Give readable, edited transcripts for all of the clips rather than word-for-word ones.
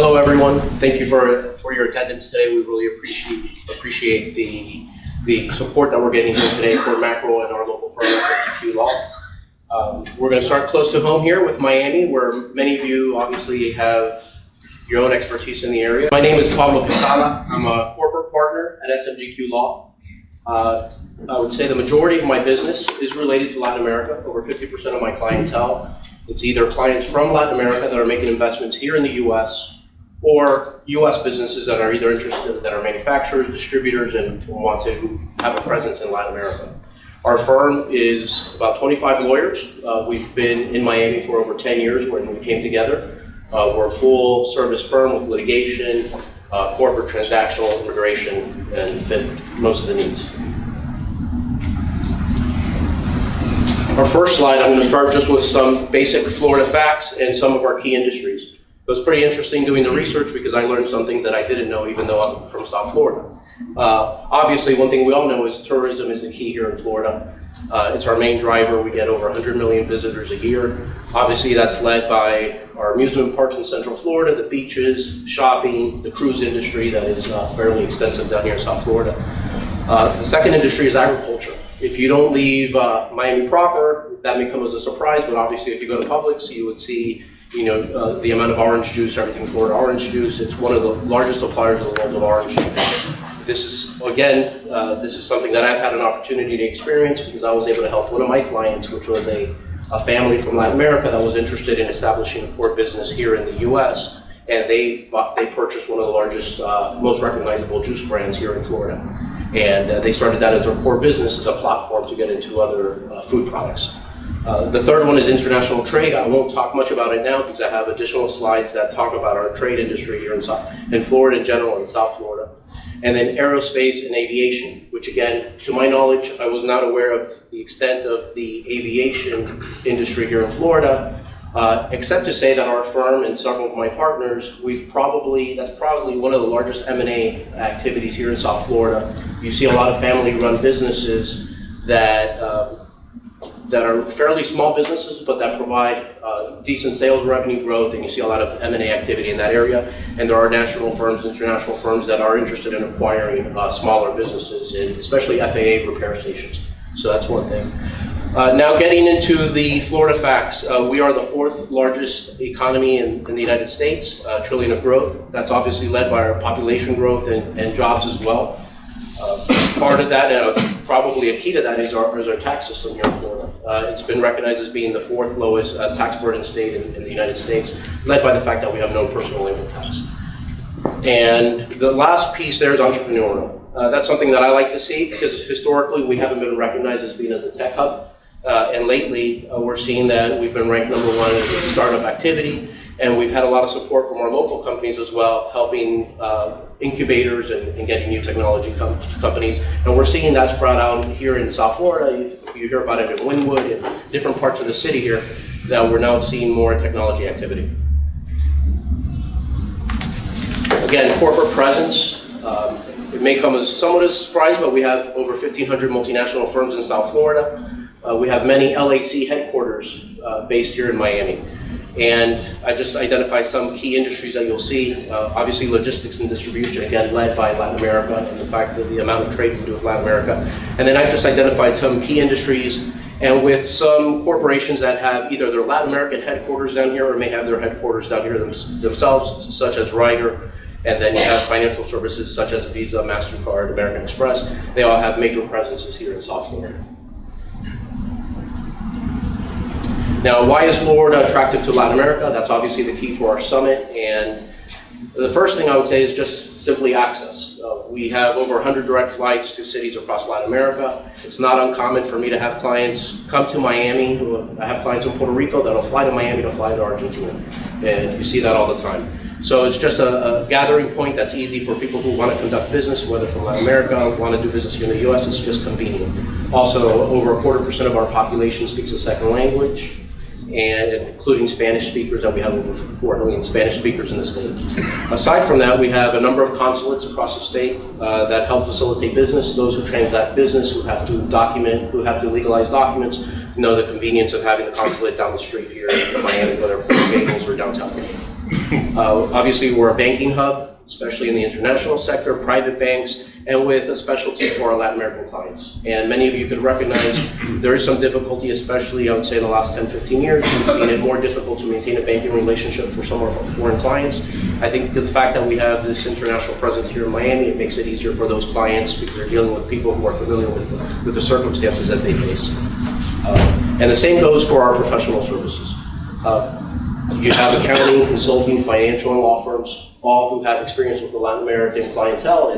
Hello, everyone. Thank you for your attendance today. We really appreciate the support that we're getting here today for Mackerel and our local firm, SMGQ Law. We're going to start close to home here with Miami, where many of you obviously have your own expertise in the area. My name is Pablo. I'm a corporate partner at SMGQ Law. I would say the majority of my business is related to Latin America. Over 50% of my clientele, it's either clients from Latin America that are making investments here in the U.S. or U.S. businesses that are either interested, that are manufacturers, distributors, and want to have a presence in Latin America. Our firm is about 25 lawyers. We've been in Miami for over 10 years when we came together. We're a full service firm with litigation, corporate transactional, immigration, and fit most of the needs. Our first slide, I'm going to start just with some basic Florida facts and some of our key industries. It was pretty interesting doing the research because I learned something that I didn't know even though I'm from South Florida. Obviously, one thing we all know is tourism is the key here in Florida. It's our main driver. We get over 100 million visitors a year. Obviously, that's led by our amusement parks in Central Florida, the beaches, shopping, the cruise industry that is fairly extensive down here in South Florida. The second industry is agriculture. If you don't leave Miami proper, that may come as a surprise, but obviously if you go to Publix, you would see the amount of orange juice, everything Florida orange juice. It's one of the largest suppliers in the world of orange juice. This is, again, this is something that I've had an opportunity to experience because I was able to help one of my clients, which was a family from Latin America that was interested in establishing a port business here in the U.S., and they purchased one of the largest, most recognizable juice brands here in Florida. And they started that as their core business as a platform to get into other food products. The third one is international trade. I won't talk much about it now because I have additional slides that talk about our trade industry here in Florida in general and South Florida. And then aerospace and aviation, which again, to my knowledge, I was not aware of the extent of the aviation industry here in Florida, except to say that our firm and several of my partners, that's probably one of the largest M&A activities here in South Florida. You see a lot of family-run businesses that are fairly small businesses, but that provide decent sales revenue growth, and you see a lot of M&A activity in that area. And there are national firms, international firms that are interested in acquiring smaller businesses, and especially FAA repair stations. So that's one thing. Now getting into the Florida facts, we are the fourth largest economy in the United States, $1 trillion of growth. That's obviously led by our population growth and jobs as well. Part of that, and probably a key to that, is our tax system here in Florida. It's been recognized as being the fourth lowest tax burden state in the United States, led by the fact that we have no personal income tax. And the last piece there is entrepreneurial. That's something that I like to see because historically we haven't been recognized as being as a tech hub. And lately we're seeing that we've been ranked #1 in startup activity, and we've had a lot of support from our local companies as well, helping incubators and getting new technology companies. And we're seeing that sprout out here in South Florida. You hear about it in Wynwood and different parts of the city here, that we're now seeing more technology activity. Again, corporate presence. It may come as somewhat as a surprise, but we have over 1,500 multinational firms in South Florida. We have many LAC headquarters based here in Miami. And I just identified some key industries that you'll see. Obviously logistics and distribution, again, led by Latin America and the fact that the amount of trade we do with Latin America. And then I've just identified some key industries, and with some corporations that have either their Latin American headquarters down here or may have their headquarters down here themselves, such as Ryder. And then you have financial services such as Visa, MasterCard, American Express. They all have major presences here in South Florida. Now, why is Florida attractive to Latin America? That's obviously the key for our summit. And the first thing I would say is just simply access. We have over 100 direct flights to cities across Latin America. It's not uncommon for me to have clients come to Miami. I have clients in Puerto Rico that'll fly to Miami to fly to Argentina. And you see that all the time. So it's just a gathering point that's easy for people who want to conduct business, whether from Latin America, want to do business here in the US. It's just convenient. Also, over 25% of our population speaks a second language, and including Spanish speakers, and we have over 4 million Spanish speakers in the state. Aside from that, we have a number of consulates across the state that help facilitate business. Those who transact business, who have to document, who have to legalize documents, know the convenience of having the consulate down the street here in Miami, whether Port Gables or downtown Miami. Obviously, we're a banking hub, especially in the international sector, private banks, and with a specialty for our Latin American clients. And many of you could recognize there is some difficulty, especially I would say in the last 10, 15 years, we've seen it more difficult to maintain a banking relationship for some of our foreign clients. I think the fact that we have this international presence here in Miami, it makes it easier for those clients because they're dealing with people who are familiar with the circumstances that they face. And the same goes for our professional services. You have accounting, consulting, financial, and law firms, all who have experience with the Latin American clientele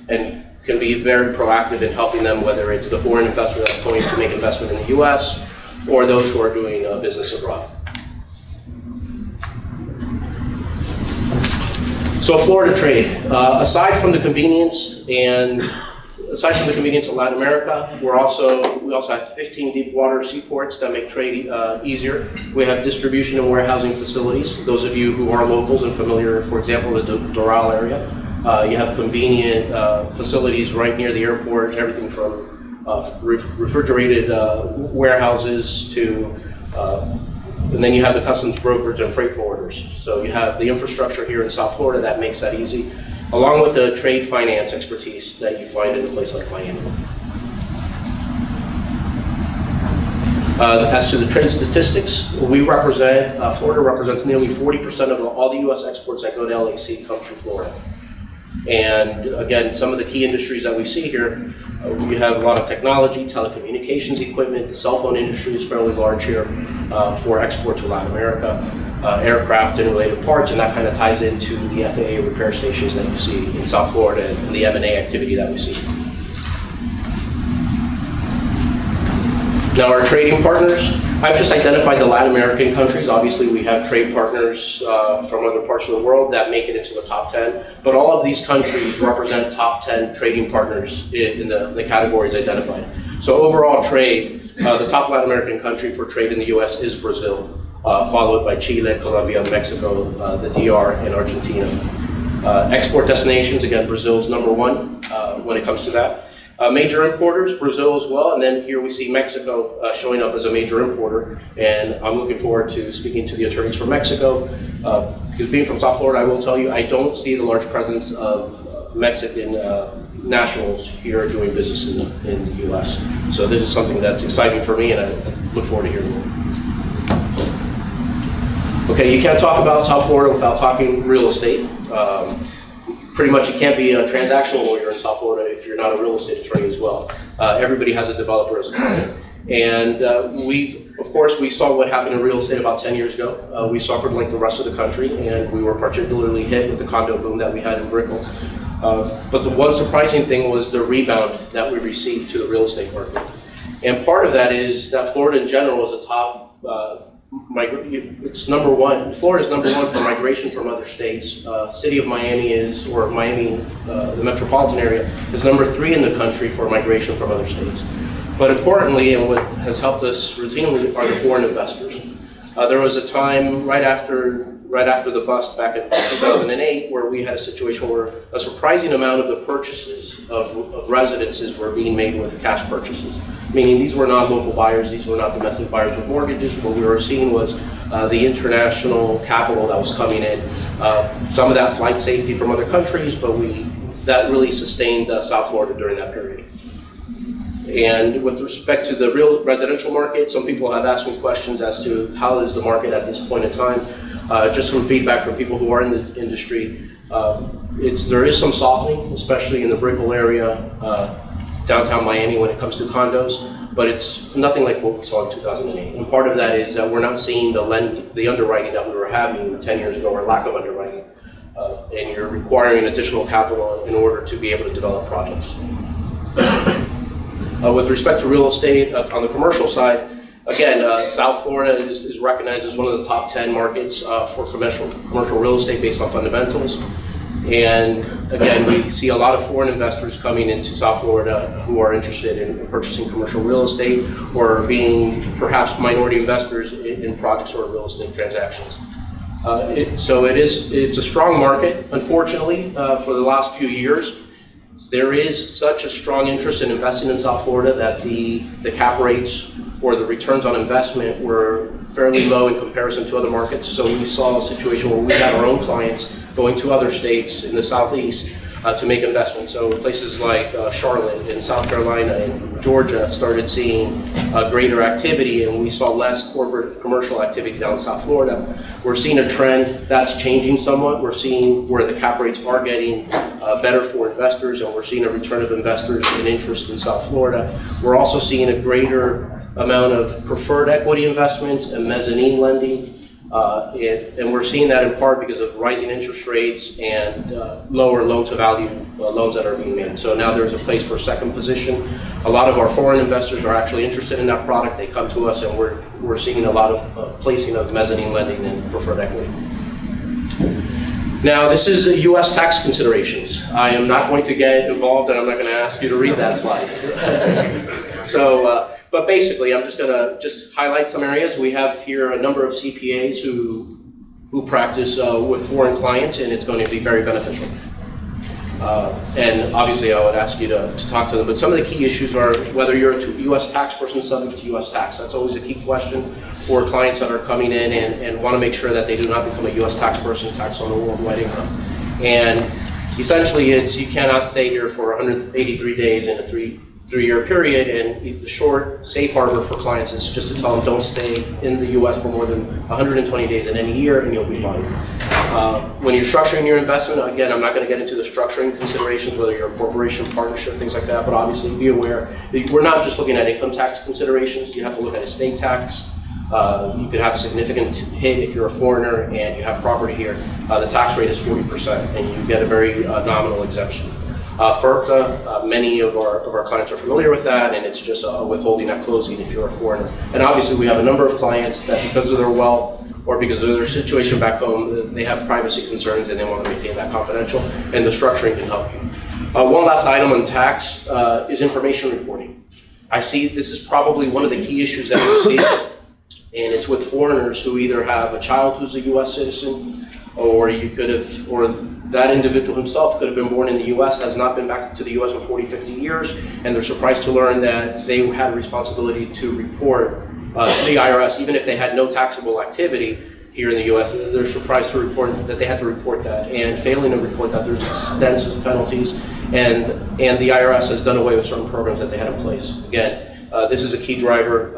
and can be very proactive in helping them, whether it's the foreign investor that's going to make investment in the U.S. or those who are doing business abroad. So Florida trade, aside from the convenience of Latin America, we also have 15 deep water seaports that make trade easier. We have distribution and warehousing facilities. Those of you who are locals and familiar, for example, with the Doral area, you have convenient facilities right near the airport, everything from refrigerated warehouses to, and then you have the customs brokerage and freight forwarders. So you have the infrastructure here in South Florida that makes that easy, along with the trade finance expertise that you find in a place like Miami. As to the trade statistics, Florida represents nearly 40% of all the U.S. exports that go to LAC come through Florida. And again, some of the key industries that we see here, we have a lot of technology, telecommunications equipment. The cell phone industry is fairly large here for export to Latin America. Aircraft and related parts, and that kind of ties into the FAA repair stations that you see in South Florida and the M&A activity that we see. Now our trading partners, I've just identified the Latin American countries. Obviously we have trade partners from other parts of the world that make it into the top 10, but all of these countries represent top 10 trading partners in the categories identified. So overall trade, the top Latin American country for trade in the US is Brazil. Followed by Chile, Colombia, Mexico, the DR, and Argentina. Export destinations, again, Brazil's number one when it comes to that. Major importers, Brazil as well, and then here we see Mexico showing up as a major importer, and I'm looking forward to speaking to the attorneys from Mexico. Because being from South Florida, I will tell you, I don't see the large presence of Mexican nationals here doing business in the US. So this is something that's exciting for me, and I look forward to hearing more. Okay, you can't talk about South Florida without talking real estate. Pretty much you can't be a transactional lawyer in South Florida if you're not a real estate attorney as well. Everybody has a developer as a client. And of course, we saw what happened in real estate about 10 years ago. We suffered like the rest of the country, and we were particularly hit with the condo boom that we had in Brickell. But the one surprising thing was the rebound that we received to the real estate market. And part of that is that Florida in general is a top it's number one. Florida's number one for migration from other states. City of Miami the metropolitan area, is number 3 in the country for migration from other states. But importantly, and what has helped us routinely, are the foreign investors. There was a time right after the bust back in 2008 where we had a situation where a surprising amount of the purchases of residences were being made with cash purchases. Meaning these were not local buyers, these were not domestic buyers with mortgages. What we were seeing was the international capital that was coming in. Some of that flight safety from other countries, but that really sustained South Florida during that period. And with respect to the real residential market, some people have asked me questions as to how is the market at this point in time. Just some feedback from people who are in the industry. There is some softening, especially in the Brickell area, downtown Miami when it comes to condos, but it's nothing like what we saw in 2008. And part of that is that we're not seeing the underwriting that we were having 10 years ago, or lack of underwriting, and you're requiring additional capital in order to be able to develop projects. With respect to real estate, on the commercial side, again, South Florida is recognized as one of the top 10 markets for commercial real estate based on fundamentals. And again, we see a lot of foreign investors coming into South Florida who are interested in purchasing commercial real estate or being perhaps minority investors in projects or real estate transactions. So it's a strong market. Unfortunately, for the last few years, there is such a strong interest in investing in South Florida that the cap rates or the returns on investment were fairly low in comparison to other markets. So we saw a situation where we had our own clients going to other states in the Southeast to make investments. So places like Charlotte in South Carolina and Georgia started seeing greater activity, and we saw less corporate commercial activity down in South Florida. We're seeing a trend that's changing somewhat. We're seeing where the cap rates are getting better for investors, and we're seeing a return of investors and interest in South Florida. We're also seeing a greater amount of preferred equity investments and mezzanine lending. And we're seeing that in part because of rising interest rates and lower loan-to-value loans that are being made. So now there's a place for second position. A lot of our foreign investors are actually interested in that product. They come to us, and we're seeing a lot of placing of mezzanine lending and preferred equity. Now, this is U.S. tax considerations. I am not going to get involved, and I'm not going to ask you to read that slide. So, but basically, I'm just going to highlight some areas. We have here a number of CPAs who practice with foreign clients, and it's going to be very beneficial. And obviously, I would ask you to talk to them. But some of the key issues are whether you're a U.S. tax person subject to U.S. tax. That's always a key question for clients that are coming in and want to make sure that they do not become a U.S. tax person taxed on the worldwide income. And essentially, you cannot stay here for 183 days in a three-year period, and the short safe harbor for clients is just to tell them don't stay in the U.S. for more than 120 days in any year, and you'll be fine. When you're structuring your investment, again, I'm not going to get into the structuring considerations, whether you're a corporation, partnership, things like that, but obviously be aware that we're not just looking at income tax considerations. You have to look at estate tax. You could have a significant hit if you're a foreigner and you have property here. The tax rate is 40%, and you get a very nominal exemption. FERPTA, many of our clients are familiar with that, and it's just a withholding at closing if you're a foreigner. And obviously we have a number of clients that because of their wealth or because of their situation back home, they have privacy concerns and they want to maintain that confidential, and the structuring can help you. One last item on tax is information reporting. I see this is probably one of the key issues that we see, and it's with foreigners who either have a child who's a U.S. citizen, or that individual himself could have been born in the U.S., has not been back to the U.S. in 40, 50 years, and they're surprised to learn that they had a responsibility to report to the IRS, even if they had no taxable activity here in the U.S. They're surprised to report that they had to report that, and failing to report that, there's extensive penalties, and the IRS has done away with certain programs that they had in place. Again, this is a key driver.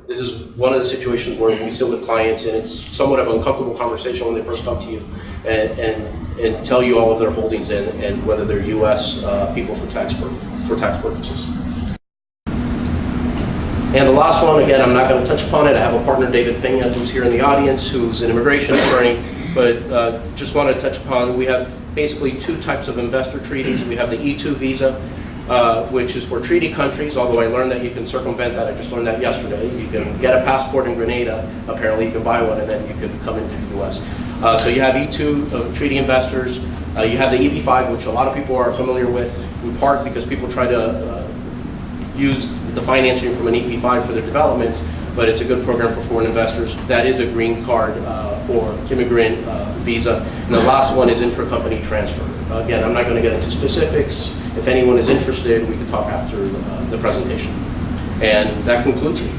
This is one of the situations where we sit with clients, and it's somewhat of an uncomfortable conversation when they first come to you and tell you all of their holdings and whether they're U.S. people for tax purposes. And the last one, again, I'm not going to touch upon it. I have a partner, David Pena, who's here in the audience, who's an immigration attorney, but just want to touch upon, we have basically two types of investor treaties. We have the E2 visa, which is for treaty countries, although I learned that you can circumvent that. I just learned that yesterday. You can get a passport in Grenada, apparently you can buy one, and then you can come into the U.S. So you have E2 treaty investors. You have the EB5, which a lot of people are familiar with, in part because people try to use the financing from an EB5 for their developments, but it's a good program for foreign investors. That is a green card or immigrant visa. And the last one is intra-company transfer. Again, I'm not going to get into specifics. If anyone is interested, we can talk after the presentation. And that concludes it.